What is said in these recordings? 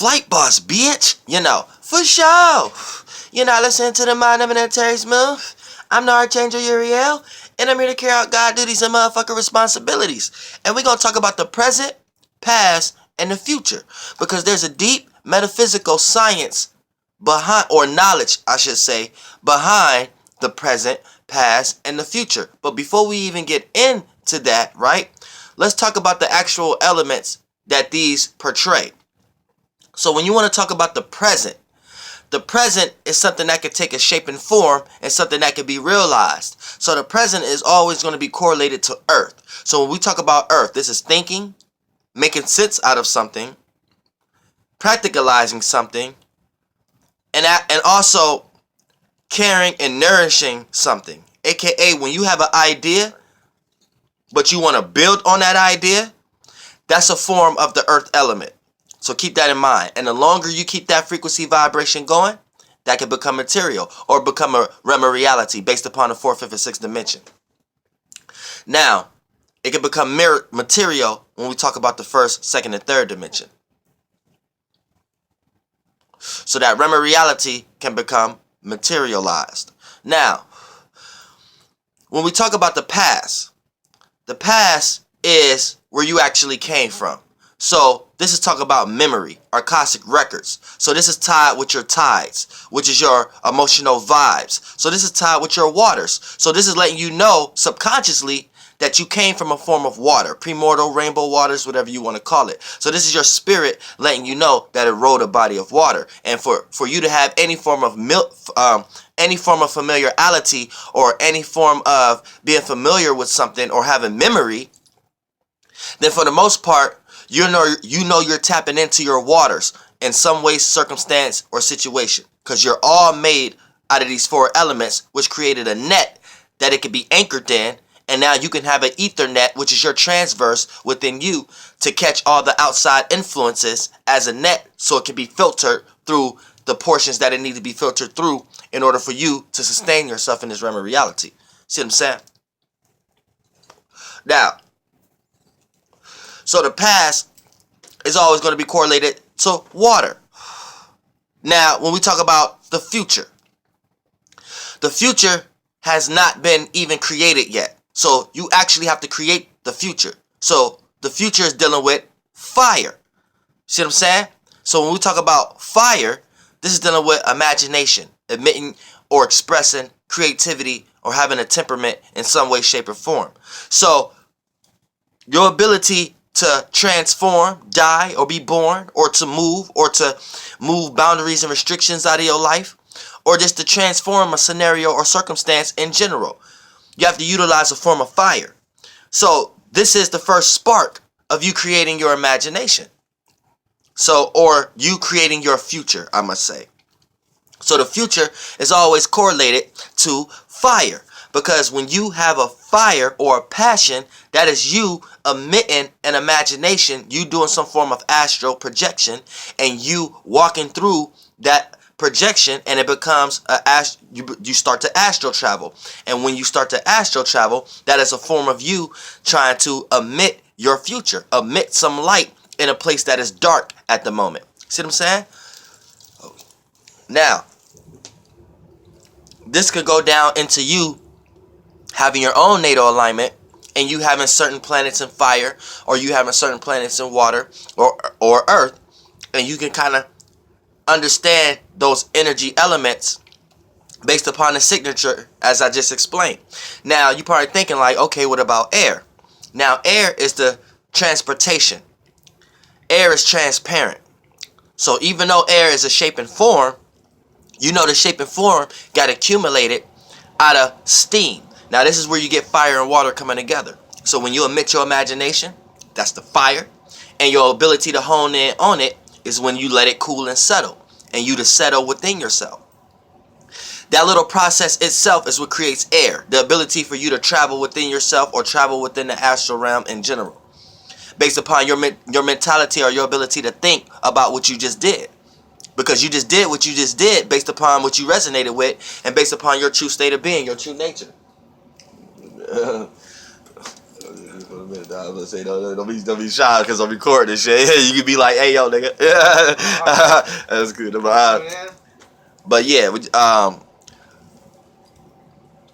flight boss, bitch. You know, for sure. You're not listening to the Mind of Terry Smooth. I'm the Archangel Uriel, and I'm here to carry out God duties and motherfucking responsibilities. And we're going to talk about the present, past, and the future. Because there's a deep metaphysical science behind, or knowledge, I should say, behind the present, past, and the future. But before we even get into that, right, let's talk about the actual elements that these portray. So when you want to talk about the present is something that could take a shape and form and something that could be realized. So the present is always going to be correlated to Earth. So when we talk about Earth, this is thinking, making sense out of something, practicalizing something, and also caring and nourishing something. AKA when you have an idea, but you want to build on that idea, that's a form of the Earth element. So keep that in mind. And the longer you keep that frequency vibration going, that can become material or become a realm of reality based upon the 4th, 5th, and 6th dimension. Now, it can become material when we talk about the 1st, 2nd, and 3rd dimension. So that realm of reality can become materialized. Now, when we talk about the past is where you actually came from. So this is talk about memory, Akashic records. So this is tied with your tides, which is your emotional vibes. So this is tied with your waters. So this is letting you know subconsciously that you came from a form of water, primordial, rainbow waters, whatever you want to call it. So this is your spirit letting you know that it rode a body of water. And for you to have any form of familiarity or any form of being familiar with something or having memory, then for the most part, you know you're tapping into your waters in some way, circumstance, or situation. Because you're all made out of these 4 elements, which created a net that it could be anchored in. And now you can have an ether net, which is your transverse within you, to catch all the outside influences as a net, so it can be filtered through the portions that it need to be filtered through in order for you to sustain yourself in this realm of reality. See what I'm saying? Now, so the past is always going to be correlated to water. Now, when we talk about the future has not been even created yet. So you actually have to create the future. So the future is dealing with fire. See what I'm saying? So when we talk about fire, this is dealing with imagination, admitting or expressing creativity or having a temperament in some way, shape, or form. So your ability to transform, die, or be born, or to move boundaries and restrictions out of your life, or just to transform a scenario or circumstance in general, you have to utilize a form of fire. So this is the first spark of you creating your imagination. So, or you creating your future, I must say. So the future is always correlated to fire. Because when you have a fire or a passion, that is you emitting an imagination, you doing some form of astral projection, and you walking through that projection, and it becomes you start to astral travel. And when you start to astral travel, that is a form of you trying to emit your future, emit some light in a place that is dark at the moment. See what I'm saying? Now, this could go down into you having your own natal alignment, and you having certain planets in fire, or you having certain planets in water or earth, and you can kind of understand those energy elements based upon the signature, as I just explained. Now, you're probably thinking like, okay, what about air? Now, air is the transportation. Air is transparent. So even though air is a shape and form, you know the shape and form got accumulated out of steam. Now, this is where you get fire and water coming together. So when you emit your imagination, that's the fire. And your ability to hone in on it is when you let it cool and settle. And you to settle within yourself. That little process itself is what creates air. The ability for you to travel within yourself or travel within the astral realm in general. Based upon your mentality or your ability to think about what you just did. Because you just did what you just did based upon what you resonated with and based upon your true state of being, your true nature. For a minute, I was gonna say, don't be shy because I'm recording this shit. You can be like, hey, yo, nigga. That's good. But yeah,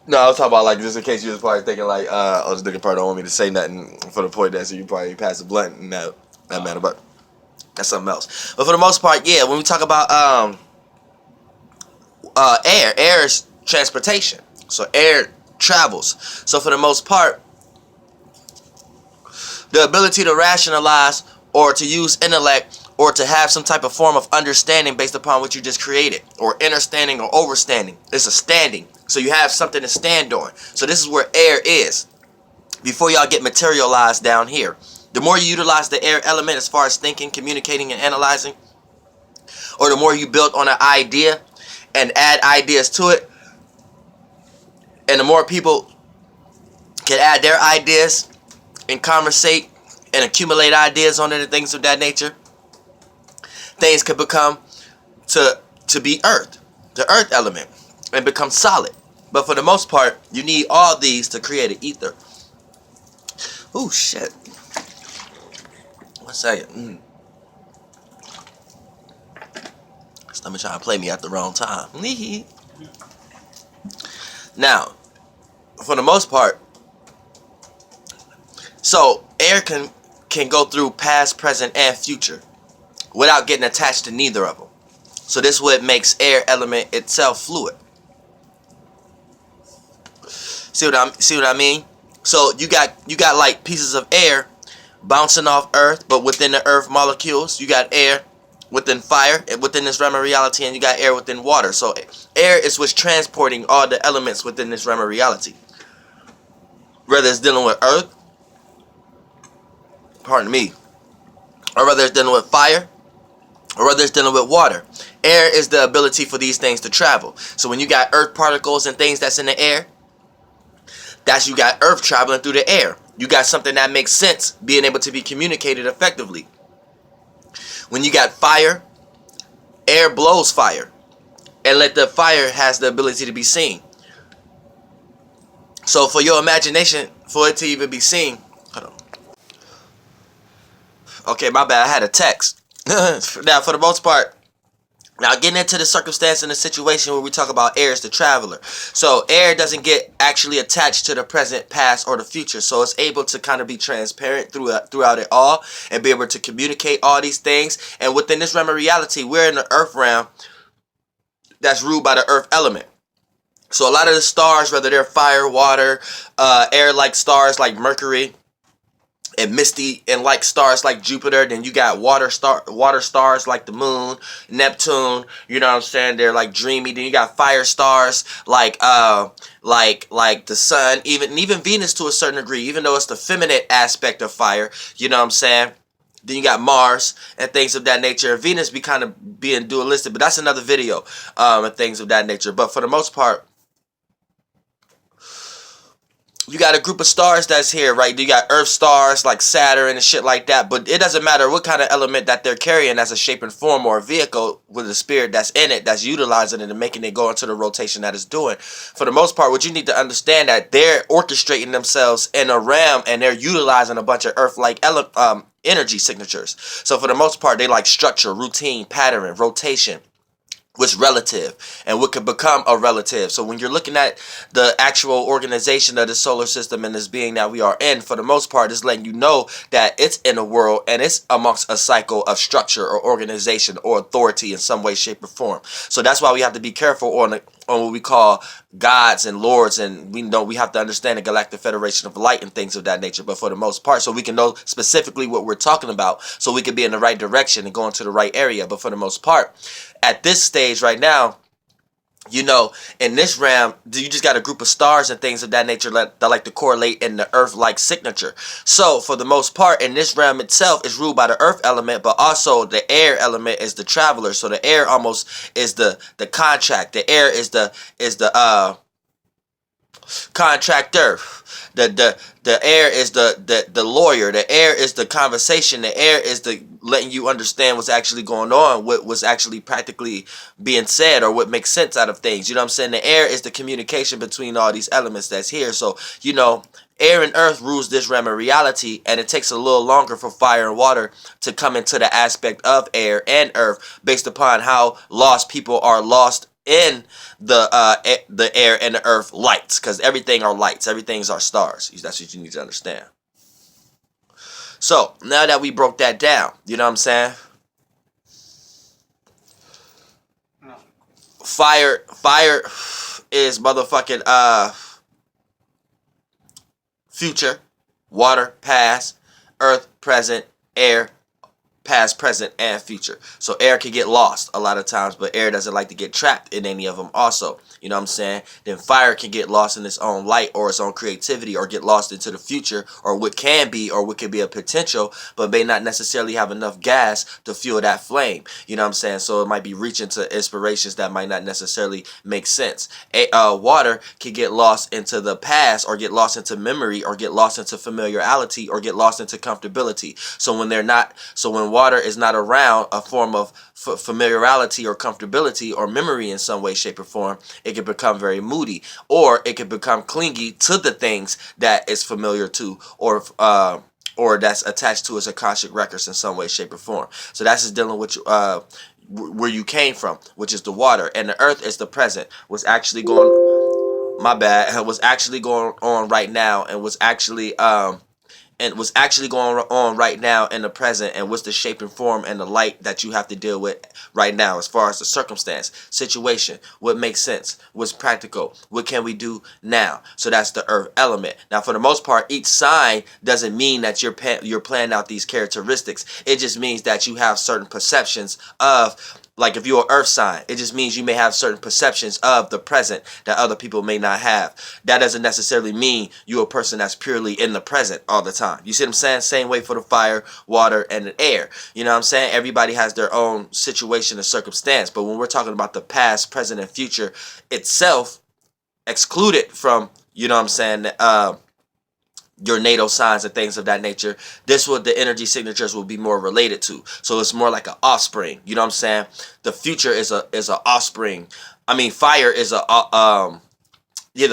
no, I was talking about like just in case you was probably thinking like, oh, this nigga probably don't want me to say nothing for the point that so you probably pass the blunt and that matter, but that's something else. But for the most part, yeah, when we talk about air is transportation, so air travels. So for the most part, the ability to rationalize or to use intellect or to have some type of form of understanding based upon what you just created, or understanding or overstanding. It's a standing. So you have something to stand on. So this is where air is. Before y'all get materialized down here. The more you utilize the air element as far as thinking, communicating, and analyzing, or the more you build on an idea and add ideas to it, and the more people can add their ideas and conversate and accumulate ideas on it and things of that nature, things could become to be earth, the earth element, and become solid. But for the most part, you need all these to create an ether. Oh shit. 1 second. Stomach trying to play me at the wrong time. Now, for the most part, so air can go through past, present, and future without getting attached to neither of them. So this is what makes air element itself fluid. See what I mean? So you got like pieces of air bouncing off earth, but within the earth molecules, you got air within fire, and within this realm of reality, and you got air within water. So air is what's transporting all the elements within this realm of reality. Whether it's dealing with earth, pardon me, or whether it's dealing with fire, or whether it's dealing with water. Air is the ability for these things to travel. So when you got earth particles and things that's in the air, that's you got earth traveling through the air. You got something that makes sense being able to be communicated effectively. When you got fire, air blows fire, and let the fire has the ability to be seen. So for your imagination, for it to even be seen, hold on. Okay, my bad, I had a text. Now for the most part, now getting into the circumstance and the situation where we talk about air is the traveler. So air doesn't get actually attached to the present, past, or the future. So it's able to kind of be transparent throughout it all and be able to communicate all these things. And within this realm of reality, we're in the earth realm that's ruled by the earth element. So a lot of the stars, whether they're fire, water, air-like stars like Mercury, and misty and like stars like Jupiter, then you got water stars like the moon, Neptune, you know what I'm saying, they're like dreamy. Then you got fire stars like the sun, even Venus to a certain degree, even though it's the feminine aspect of fire, you know what I'm saying. Then you got Mars and things of that nature. Venus be kind of being dualistic, but that's another video, and things of that nature. But for the most part, you got a group of stars that's here, right? You got Earth stars like Saturn and shit like that. But it doesn't matter what kind of element that they're carrying as a shape and form or a vehicle with a spirit that's in it, that's utilizing it and making it go into the rotation that it's doing. For the most part, what you need to understand that they're orchestrating themselves in a realm and they're utilizing a bunch of Earth-like energy signatures. So for the most part, they like structure, routine, pattern, rotation, what's relative and what could become a relative. So when you're looking at the actual organization of the solar system and this being that we are in, for the most part, it's letting you know that it's in a world and it's amongst a cycle of structure or organization or authority in some way, shape, or form. So that's why we have to be careful on what we call gods and lords, and we know we have to understand the Galactic Federation of Light and things of that nature. But for the most part, so we can know specifically what we're talking about, so we can be in the right direction and go into the right area. But for the most part, at this stage right now, you know, in this realm, you just got a group of stars and things of that nature that like to correlate in the Earth-like signature. So, for the most part, in this realm itself is ruled by the Earth element, but also the air element is the traveler. So the air almost is the contract. The air is the Contractor. The air is the lawyer. The air is the conversation. The air is the letting you understand what's actually going on, what was actually practically being said, or what makes sense out of things. You know what I'm saying? The air is the communication between all these elements that's here. So, you know, air and earth rules this realm of reality, and it takes a little longer for fire and water to come into the aspect of air and earth based upon how lost people are lost in the air and the earth lights, because everything are lights, everything's our stars. That's what you need to understand. So now that we broke that down, you know what I'm saying? Fire is motherfucking future, water past, earth present, air past, present, and future. So air can get lost a lot of times, but air doesn't like to get trapped in any of them also. You know what I'm saying? Then fire can get lost in its own light or its own creativity, or get lost into the future, or what can be, or what could be a potential, but may not necessarily have enough gas to fuel that flame. You know what I'm saying? So it might be reaching to inspirations that might not necessarily make sense. Water can get lost into the past, or get lost into memory, or get lost into familiarity, or get lost into comfortability. So when water is not around a form of familiarity or comfortability or memory in some way, shape, or form, it can become very moody, or it can become clingy to the things that is familiar to, or that's attached to its Akashic records in some way, shape, or form. So that's just dealing with where you came from, which is the water, and the earth is the present. What's actually going, my bad, what's actually going on right now, and what's actually going on right now in the present, and what's the shape and form and the light that you have to deal with right now as far as the circumstance, situation, what makes sense, what's practical, what can we do now. So that's the earth element. Now, for the most part, each sign doesn't mean that you're planning out these characteristics. It just means that you have certain perceptions of, like if you're an earth sign, it just means you may have certain perceptions of the present that other people may not have. That doesn't necessarily mean you're a person that's purely in the present all the time. You see what I'm saying? Same way for the fire, water, and the air. You know what I'm saying? Everybody has their own situation and circumstance. But when we're talking about the past, present, and future itself, excluded from, you know what I'm saying, your natal signs and things of that nature, this what the energy signatures will be more related to. So it's more like an offspring. You know what I'm saying? The future is a offspring. I mean, fire is the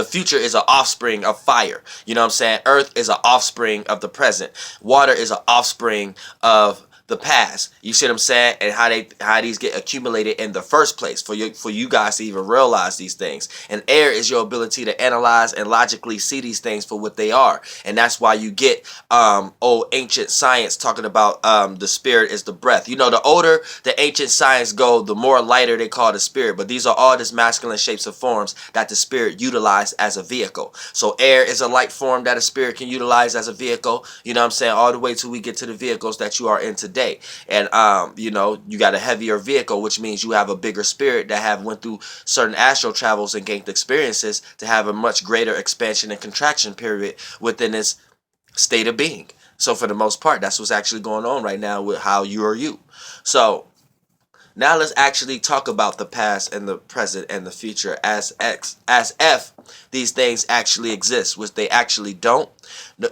future is an offspring of fire. You know what I'm saying? Earth is an offspring of the present. Water is an offspring of the past. You see what I'm saying? And how these get accumulated in the first place for you guys to even realize these things. And air is your ability to analyze and logically see these things for what they are. And that's why you get old ancient science talking about the spirit is the breath. You know, the older the ancient science go, the more lighter they call the spirit. But these are all just masculine shapes of forms that the spirit utilized as a vehicle. So air is a light form that a spirit can utilize as a vehicle. You know what I'm saying? All the way till we get to the vehicles that you are in today. And you know, you got a heavier vehicle, which means you have a bigger spirit that have went through certain astral travels and gained experiences to have a much greater expansion and contraction period within its state of being. So for the most part, that's what's actually going on right now with how you are you. So now let's actually talk about the past and the present and the future as if these things actually exist, which they actually don't.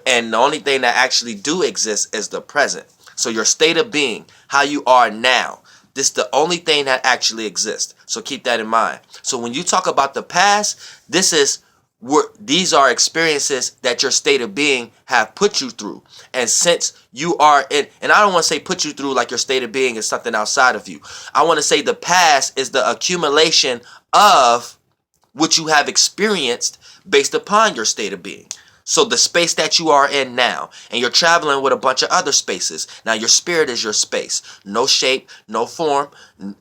And the only thing that actually do exist is the present. So your state of being, how you are now, this is the only thing that actually exists. So keep that in mind. So when you talk about the past, these are experiences that your state of being have put you through. And since you are in, and I don't want to say put you through like your state of being is something outside of you. I want to say the past is the accumulation of what you have experienced based upon your state of being. So the space that you are in now, and you're traveling with a bunch of other spaces. Now your spirit is your space. No shape, no form,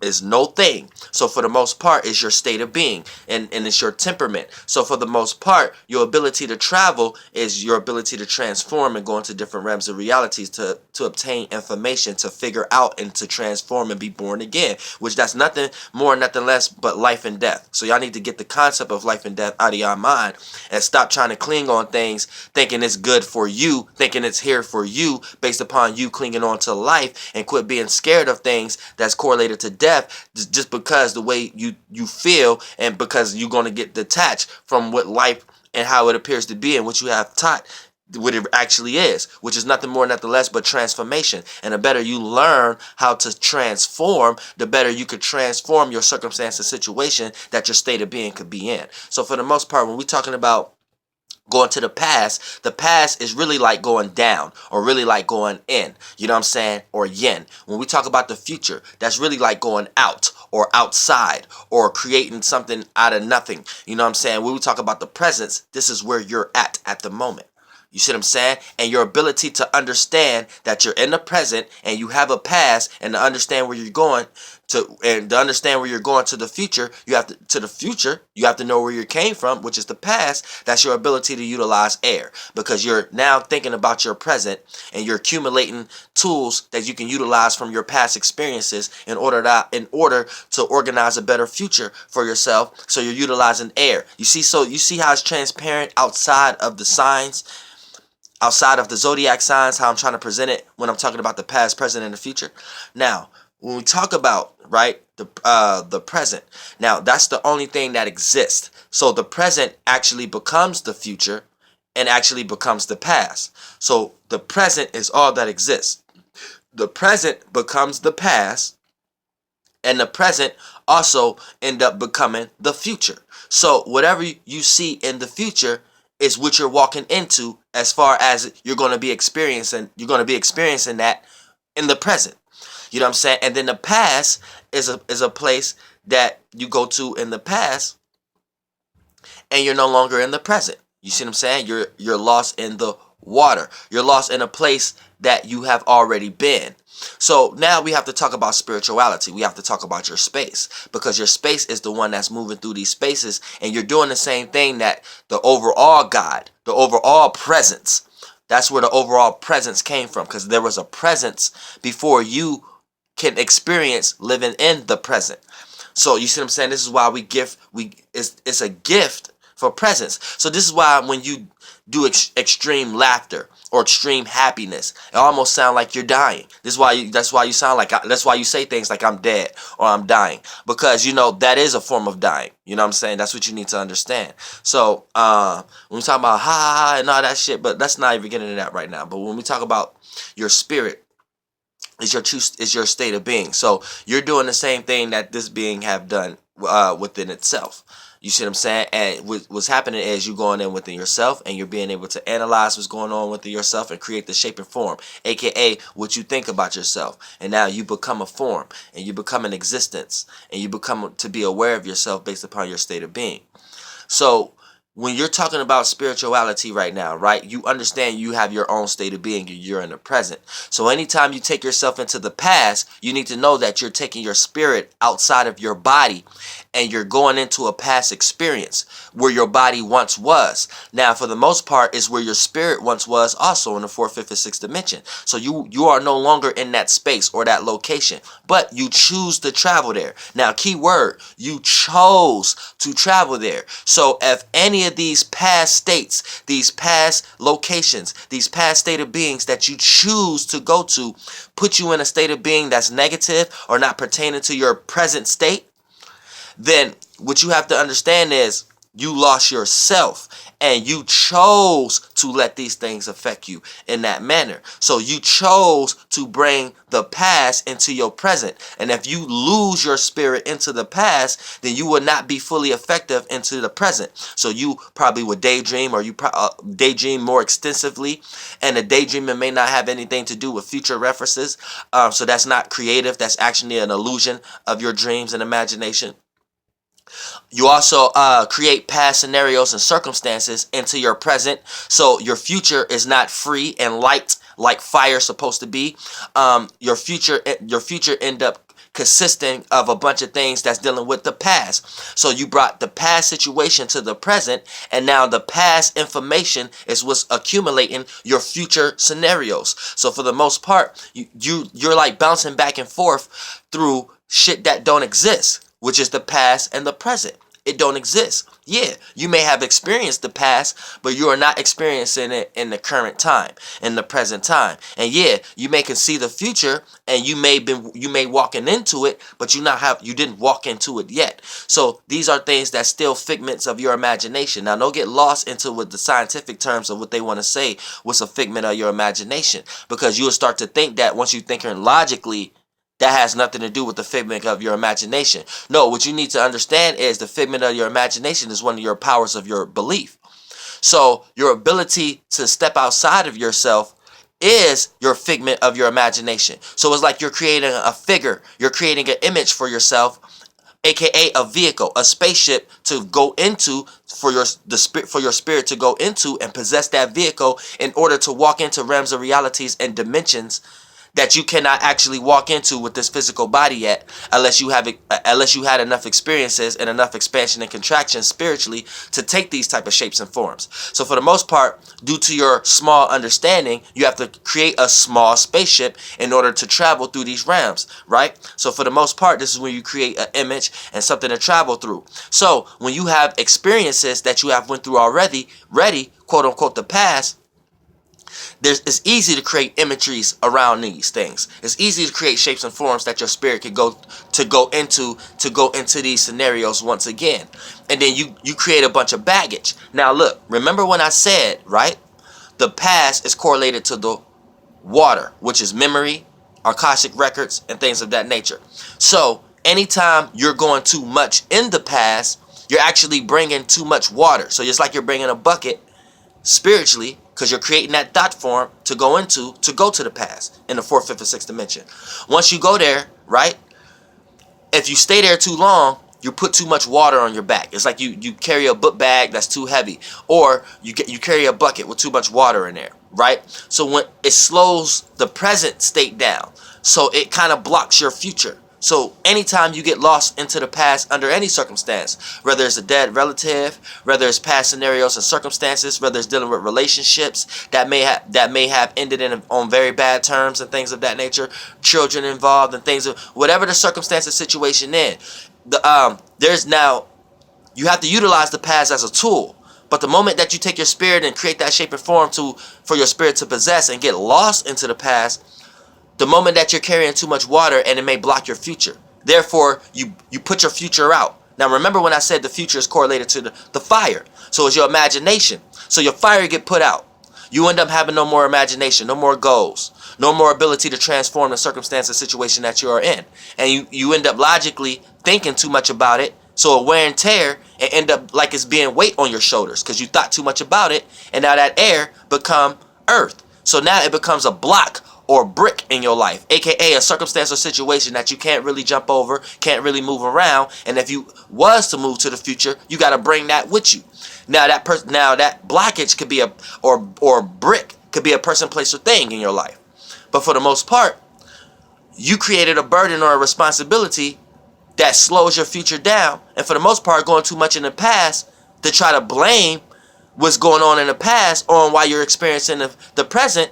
is no thing. So for the most part, it's your state of being, and it's your temperament. So for the most part, your ability to travel is your ability to transform and go into different realms of realities to obtain information, to figure out and to transform and be born again, which that's nothing more, nothing less but life and death. So y'all need to get the concept of life and death out of your mind and stop trying to cling on things thinking it's good for you, thinking it's here for you based upon you clinging on to life, and quit being scared of things that's correlated to death just because the way you feel, and because you're going to get detached from what life and how it appears to be and what you have taught what it actually is, which is nothing more, nothing less but transformation. And the better you learn how to transform, the better you could transform your circumstance and situation that your state of being could be in. So for the most part, when we're talking about going to the past is really like going down or really like going in, you know what I'm saying, or yin. When we talk about the future, that's really like going out or outside or creating something out of nothing, you know what I'm saying. When we talk about the presence, this is where you're at the moment. You see what I'm saying? And your ability to understand that you're in the present and you have a past, and to understand where you're going to, and to understand where you're going to the future, you have to know where you came from, which is the past. That's your ability to utilize air, because you're now thinking about your present and you're accumulating tools that you can utilize from your past experiences in order to organize a better future for yourself. So you're utilizing air. You see how it's transparent outside of the signs, outside of the zodiac signs, how I'm trying to present it when I'm talking about the past, present, and the future. Now, when we talk about, right, the present, now that's the only thing that exists. So the present actually becomes the future and actually becomes the past. So the present is all that exists. The present becomes the past, and the present also end up becoming the future. So whatever you see in the future is what you're walking into, as far as you're going to be experiencing that in the present. You know what I'm saying? And then the past is a place that you go to in the past, and you're no longer in the present. You see what I'm saying? You're lost in the water. You're lost in a place that you have already been. So now we have to talk about spirituality. We have to talk about your space, because your space is the one that's moving through these spaces, and you're doing the same thing that the overall God, the overall presence, that's where the overall presence came from, because there was a presence before you can experience living in the present. So you see what I'm saying? This is why it's a gift for presence. So this is why when you do extreme laughter or extreme happiness, it almost sounds like you're dying. That's why you say things like I'm dead or I'm dying, because that is a form of dying. You know what I'm saying? That's what you need to understand. So when we talk about ha ha ha and all that shit, but let's not even get into that right now. But when we talk about your spirit, is your state of being. So you're doing the same thing that this being have done within itself. You see what I'm saying? And what's happening is you going in within yourself, and you're being able to analyze what's going on within yourself and create the shape and form, aka what you think about yourself. And now you become a form, and you become an existence, and you become to be aware of yourself based upon your state of being. So when you're talking about spirituality right now, right, you understand you have your own state of being. You're in the present. So anytime you take yourself into the past, you need to know that you're taking your spirit outside of your body, and you're going into a past experience where your body once was. Now, for the most part, is where your spirit once was, also in the 4th, 5th, and 6th dimension. So you are no longer in that space or that location, but you choose to travel there. Now, key word, you chose to travel there. So if any of these past states, these past locations, these past state of beings that you choose to go to put you in a state of being that's negative or not pertaining to your present state, then what you have to understand is you lost yourself, and you chose to let these things affect you in that manner. So you chose to bring the past into your present. And if you lose your spirit into the past, then you will not be fully effective into the present. So you probably would daydream, or you daydream more extensively. And the daydreaming may not have anything to do with future references. So that's not creative. That's actually an illusion of your dreams and imagination. You also create past scenarios and circumstances into your present, so your future is not free and light like fire is supposed to be. Your future end up consisting of a bunch of things that's dealing with the past. So you brought the past situation to the present, and now the past information is what's accumulating your future scenarios. So for the most part, you're like bouncing back and forth through shit that don't exist, which is the past and the present. It don't exist. Yeah, you may have experienced the past, but you are not experiencing it in the current time, in the present time. And yeah, you may can see the future, and you may walking into it, but you didn't walk into it yet. So these are things that still figments of your imagination. Now, don't get lost into what the scientific terms of what they want to say was a figment of your imagination, because you will start to think that once you thinking logically, that has nothing to do with the figment of your imagination. No, what you need to understand is the figment of your imagination is one of your powers of your belief. So your ability to step outside of yourself is your figment of your imagination. So it's like you're creating a figure, you're creating an image for yourself, aka a vehicle, a spaceship to go into for your spirit to go into and possess that vehicle in order to walk into realms of realities and dimensions that you cannot actually walk into with this physical body yet, unless you had enough experiences and enough expansion and contraction spiritually to take these type of shapes and forms. So for the most part, due to your small understanding, you have to create a small spaceship in order to travel through these realms, right? So for the most part, this is when you create an image and something to travel through. So when you have experiences that you have went through already, quote unquote, the past, it's easy to create imageries around these things. It's easy to create shapes and forms that your spirit can go into these scenarios once again. And then you create a bunch of baggage. Now look, remember when I said, right, the past is correlated to the water, which is memory, Akashic records, and things of that nature. So anytime you're going too much in the past, you're actually bringing too much water. So it's like you're bringing a bucket spiritually, because you're creating that thought form to go to the past in the fourth, fifth, and sixth dimension. Once you go there, right, if you stay there too long, you put too much water on your back. It's like you carry a book bag that's too heavy, or you carry a bucket with too much water in there, right? So when it slows the present state down, so it kind of blocks your future. So anytime you get lost into the past under any circumstance, whether it's a dead relative, whether it's past scenarios and circumstances, whether it's dealing with relationships that may have ended on very bad terms and things of that nature, children involved and things of whatever the circumstance and situation in, there's now you have to utilize the past as a tool. But the moment that you take your spirit and create that shape and form for your spirit to possess and get lost into the past, the moment that you're carrying too much water, and it may block your future. Therefore, you put your future out. Now remember when I said the future is correlated to the fire. So it's your imagination. So your fire get put out. You end up having no more imagination, no more goals, no more ability to transform the circumstance or situation that you are in. And you end up logically thinking too much about it. So a wear and tear, and end up like it's being weight on your shoulders because you thought too much about it. And now that air become earth. So now it becomes a block or brick in your life, aka a circumstance or situation that you can't really jump over, can't really move around, and if you was to move to the future, you got to bring that with you. Now that blockage could be or brick could be a person, place, or thing in your life. But for the most part, you created a burden or a responsibility that slows your future down, and for the most part, going too much in the past to try to blame what's going on in the past on why you're experiencing the present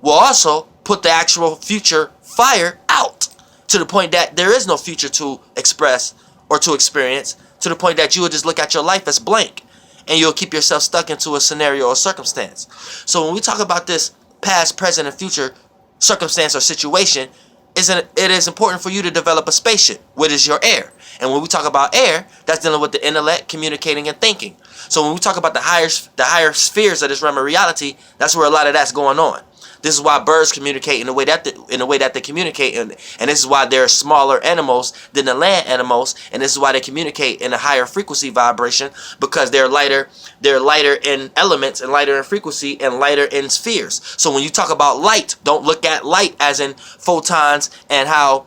will also put the actual future fire out to the point that there is no future to express or to experience, to the point that you will just look at your life as blank and you'll keep yourself stuck into a scenario or circumstance. So when we talk about this past, present, and future circumstance or situation, it is important for you to develop a spaceship, which is your air. And when we talk about air, that's dealing with the intellect, communicating, and thinking. So when we talk about the higher spheres of this realm of reality, that's where a lot of that's going on. This is why birds communicate in the way that they communicate, and this is why they're smaller animals than the land animals, and this is why they communicate in a higher frequency vibration, because they're lighter in elements and lighter in frequency and lighter in spheres. So when you talk about light, don't look at light as in photons and how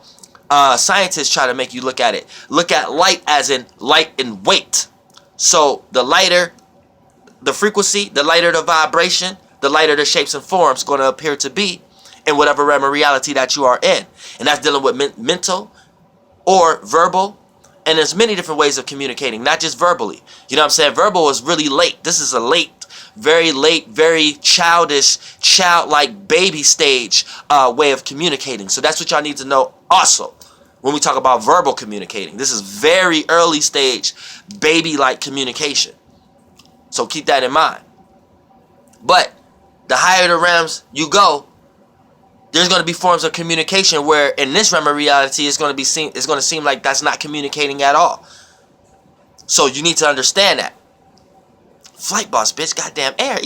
scientists try to make you look at it. Look at light as in light in weight. So the lighter the frequency, the lighter the vibration, the lighter the shapes and forms going to appear to be in whatever realm of reality that you are in. And that's dealing with mental or verbal. And there's many different ways of communicating, not just verbally. You know what I'm saying? Verbal is really late. This is a late, very childish, childlike baby stage way of communicating. So that's what y'all need to know also. when we talk about verbal communicating. This is very early stage, baby-like communication. So keep that in mind. But the higher the realms you go, there's going to be forms of communication where in this realm of reality it's going to seem like that's not communicating at all. So you need to understand that. Flight boss, bitch, goddamn air.